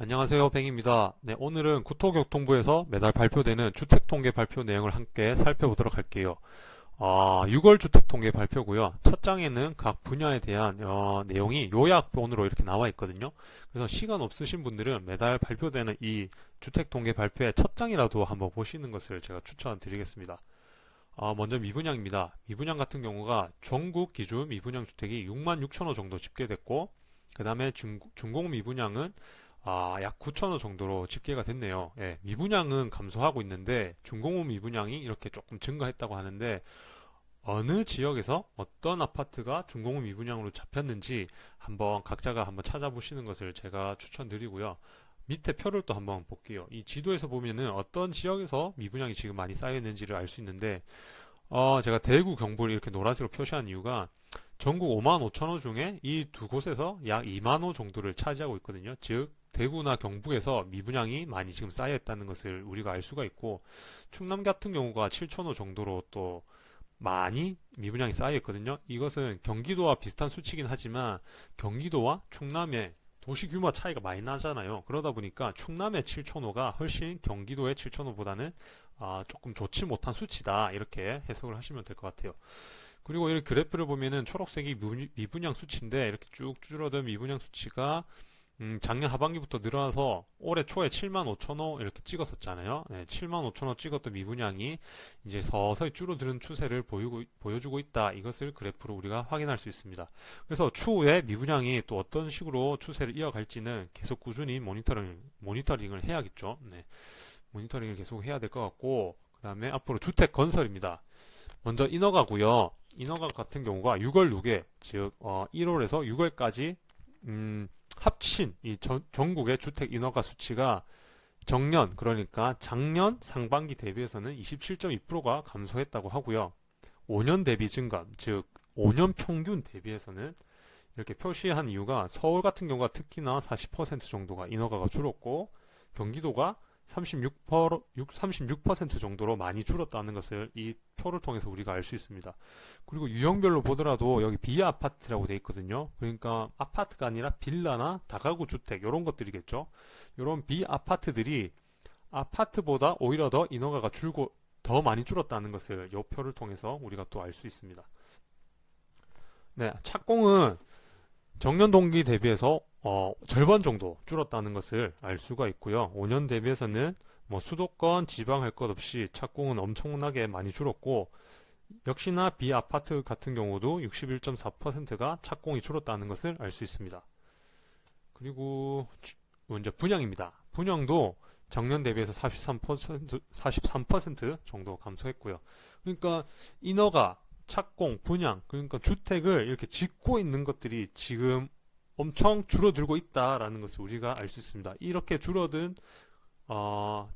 안녕하세요, 뱅입니다. 네, 오늘은 국토교통부에서 매달 발표되는 주택통계 발표 내용을 함께 살펴보도록 할게요. 6월 주택통계 발표고요. 첫 장에는 각 분야에 대한 내용이 요약본으로 이렇게 나와 있거든요. 그래서 시간 없으신 분들은 매달 발표되는 이 주택통계 발표의 첫 장이라도 한번 보시는 것을 제가 추천드리겠습니다. 먼저 미분양입니다. 미분양 같은 경우가 전국 기준 미분양 주택이 6만 6천 호 정도 집계됐고, 그 다음에 준공 미분양은 약 9천 호 정도로 집계가 됐네요. 예, 미분양은 감소하고 있는데 준공후 미분양이 이렇게 조금 증가했다고 하는데, 어느 지역에서 어떤 아파트가 준공후 미분양으로 잡혔는지 한번 각자가 한번 찾아보시는 것을 제가 추천드리고요. 밑에 표를 또 한번 볼게요. 이 지도에서 보면은 어떤 지역에서 미분양이 지금 많이 쌓여 있는지를 알 수 있는데, 제가 대구, 경부를 이렇게 노란색으로 표시한 이유가 전국 5만 5천 호 중에 이 두 곳에서 약 2만 호 정도를 차지하고 있거든요. 즉, 대구나 경북에서 미분양이 많이 지금 쌓여 있다는 것을 우리가 알 수가 있고, 충남 같은 경우가 7천 호 정도로 또 많이 미분양이 쌓여 있거든요. 이것은 경기도와 비슷한 수치긴 하지만 경기도와 충남의 도시 규모 차이가 많이 나잖아요. 그러다 보니까 충남의 7천호가 훨씬 경기도의 7천호보다는 조금 좋지 못한 수치다, 이렇게 해석을 하시면 될 것 같아요. 그리고 이 그래프를 보면은 초록색이 미분양 수치인데, 이렇게 쭉 줄어든 미분양 수치가 작년 하반기부터 늘어나서 올해 초에 7만 5천 호 이렇게 찍었었잖아요. 네, 7만 5천 호 찍었던 미분양이 이제 서서히 줄어드는 추세를 보여주고 있다. 이것을 그래프로 우리가 확인할 수 있습니다. 그래서 추후에 미분양이 또 어떤 식으로 추세를 이어갈지는 계속 꾸준히 모니터링을 해야겠죠. 네, 모니터링을 계속 해야 될 것 같고, 그 다음에 앞으로 주택 건설입니다. 먼저 인허가고요. 인허가 같은 경우가 6월 6일, 즉 1월에서 6월까지 합친 이 전국의 주택 인허가 수치가 정년, 그러니까 작년 상반기 대비해서는 27.2%가 감소했다고 하고요. 5년 대비 증감, 즉 5년 평균 대비해서는 이렇게 표시한 이유가 서울 같은 경우가 특히나 40% 정도가 인허가가 줄었고, 경기도가 36% 정도로 많이 줄었다는 것을 이 표를 통해서 우리가 알 수 있습니다. 그리고 유형별로 보더라도 여기 비아파트라고 되어 있거든요. 그러니까 아파트가 아니라 빌라나 다가구 주택, 이런 것들이겠죠. 이런 비아파트들이 아파트보다 오히려 더 인허가가 줄고 더 많이 줄었다는 것을 이 표를 통해서 우리가 또 알 수 있습니다. 네, 착공은 정년 동기 대비해서 절반 정도 줄었다는 것을 알 수가 있고요. 5년 대비해서는 뭐 수도권, 지방 할 것 없이 착공은 엄청나게 많이 줄었고, 역시나 비아파트 같은 경우도 61.4%가 착공이 줄었다는 것을 알 수 있습니다. 그리고 먼저 분양입니다. 분양도 정년 대비해서 43% 정도 감소했고요. 그러니까 인허가, 착공, 분양, 그러니까 주택을 이렇게 짓고 있는 것들이 지금 엄청 줄어들고 있다라는 것을 우리가 알 수 있습니다. 이렇게 줄어든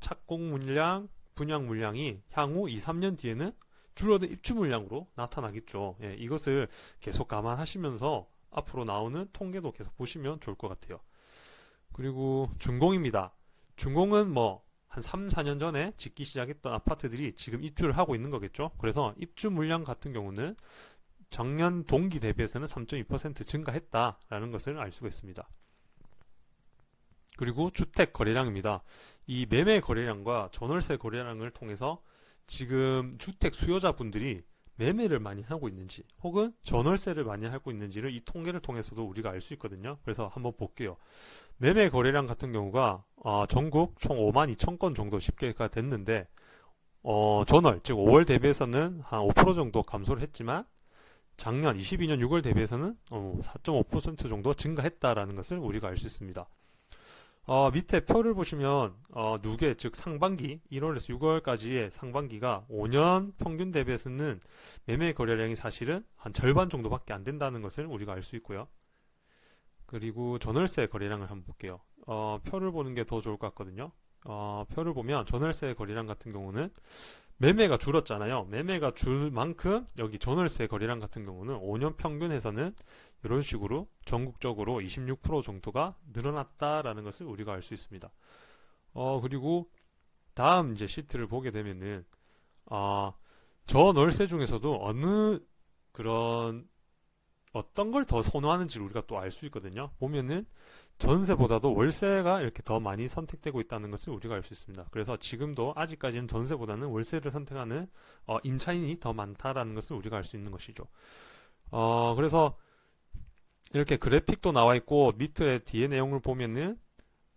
착공 물량, 분양 물량이 향후 2, 3년 뒤에는 줄어든 입주 물량으로 나타나겠죠. 예, 이것을 계속 감안하시면서 앞으로 나오는 통계도 계속 보시면 좋을 것 같아요. 그리고 준공입니다. 준공은 뭐 한 3, 4년 전에 짓기 시작했던 아파트들이 지금 입주를 하고 있는 거겠죠. 그래서 입주 물량 같은 경우는 작년 동기 대비해서는 3.2% 증가했다라는 것을 알 수가 있습니다. 그리고 주택 거래량입니다. 이 매매 거래량과 전월세 거래량을 통해서 지금 주택 수요자분들이 매매를 많이 하고 있는지 혹은 전월세를 많이 하고 있는지를 이 통계를 통해서도 우리가 알 수 있거든요. 그래서 한번 볼게요. 매매 거래량 같은 경우가 전국 총 5만 2천 건 정도 집계가 됐는데, 전월 즉 5월 대비해서는 한 5% 정도 감소를 했지만 작년 22년 6월 대비해서는 4.5% 정도 증가했다라는 것을 우리가 알 수 있습니다. 밑에 표를 보시면 누계 즉 상반기 1월에서 6월까지의 상반기가 5년 평균 대비해서는 매매 거래량이 사실은 한 절반 정도밖에 안 된다는 것을 우리가 알 수 있고요. 그리고 전월세 거래량을 한번 볼게요. 표를 보는 게 더 좋을 것 같거든요. 표를 보면 전월세 거래량 같은 경우는 매매가 줄었잖아요. 매매가 줄 만큼 여기 전월세 거래량 같은 경우는 5년 평균에서는 이런 식으로 전국적으로 26% 정도가 늘어났다라는 것을 우리가 알 수 있습니다. 그리고 다음 이제 시트를 보게 되면은 전월세 중에서도 어느 그런 어떤 걸 더 선호하는지를 우리가 또 알 수 있거든요. 보면은 전세보다도 월세가 이렇게 더 많이 선택되고 있다는 것을 우리가 알 수 있습니다. 그래서 지금도 아직까지는 전세보다는 월세를 선택하는 임차인이 더 많다라는 것을 우리가 알 수 있는 것이죠. 그래서 이렇게 그래픽도 나와 있고 밑에 뒤에 내용을 보면은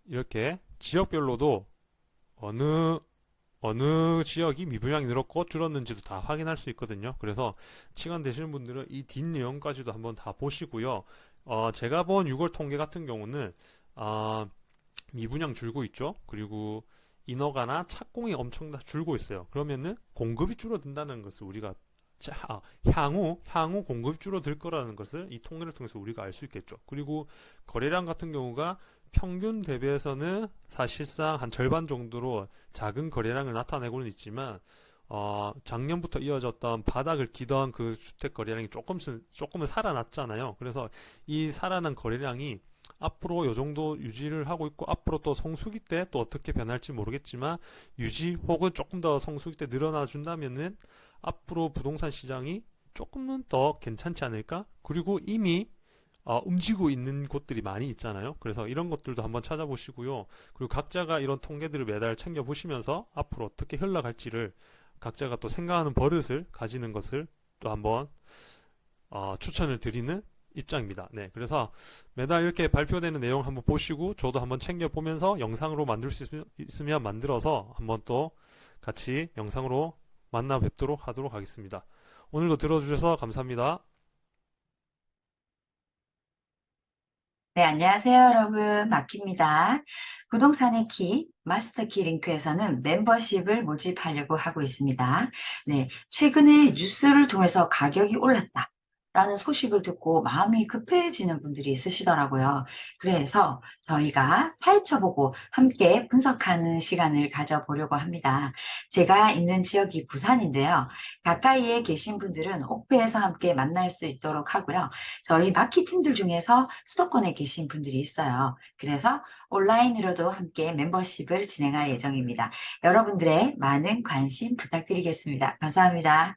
이렇게 지역별로도 어느 지역이 미분양이 늘었고 줄었는지도 다 확인할 수 있거든요. 그래서 시간 되시는 분들은 이 뒷내용까지도 한번 다 보시고요. 제가 본 6월 통계 같은 경우는 미분양 줄고 있죠. 그리고 인허가나 착공이 엄청 줄고 있어요. 그러면은 공급이 줄어든다는 것을 우리가 향후 공급이 줄어들 거라는 것을 이 통계를 통해서 우리가 알 수 있겠죠. 그리고 거래량 같은 경우가 평균 대비해서는 사실상 한 절반 정도로 작은 거래량을 나타내고는 있지만 작년부터 이어졌던 바닥을 기던 그 주택 거래량이 조금은 살아났잖아요. 그래서 이 살아난 거래량이 앞으로 요 정도 유지를 하고 있고 앞으로 또 성수기 때 또 어떻게 변할지 모르겠지만 유지 혹은 조금 더 성수기 때 늘어나 준다면은 앞으로 부동산 시장이 조금은 더 괜찮지 않을까? 그리고 이미 움직이고 있는 곳들이 많이 있잖아요. 그래서 이런 것들도 한번 찾아보시고요. 그리고 각자가 이런 통계들을 매달 챙겨보시면서 앞으로 어떻게 흘러갈지를 각자가 또 생각하는 버릇을 가지는 것을 또 한번 추천을 드리는 입장입니다. 네, 그래서 매달 이렇게 발표되는 내용 한번 보시고 저도 한번 챙겨보면서 영상으로 만들 수 있으면 만들어서 한번 또 같이 영상으로 만나 뵙도록 하도록 하겠습니다. 오늘도 들어주셔서 감사합니다. 네, 안녕하세요, 여러분. 마키입니다. 부동산의 키, 마스터키 링크에서는 멤버십을 모집하려고 하고 있습니다. 네, 최근에 뉴스를 통해서 가격이 올랐다. 라는 소식을 듣고 마음이 급해지는 분들이 있으시더라고요. 그래서 저희가 파헤쳐보고 함께 분석하는 시간을 가져보려고 합니다. 제가 있는 지역이 부산인데요. 가까이에 계신 분들은 옥배에서 함께 만날 수 있도록 하고요. 저희 마케팅들 중에서 수도권에 계신 분들이 있어요. 그래서 온라인으로도 함께 멤버십을 진행할 예정입니다. 여러분들의 많은 관심 부탁드리겠습니다. 감사합니다.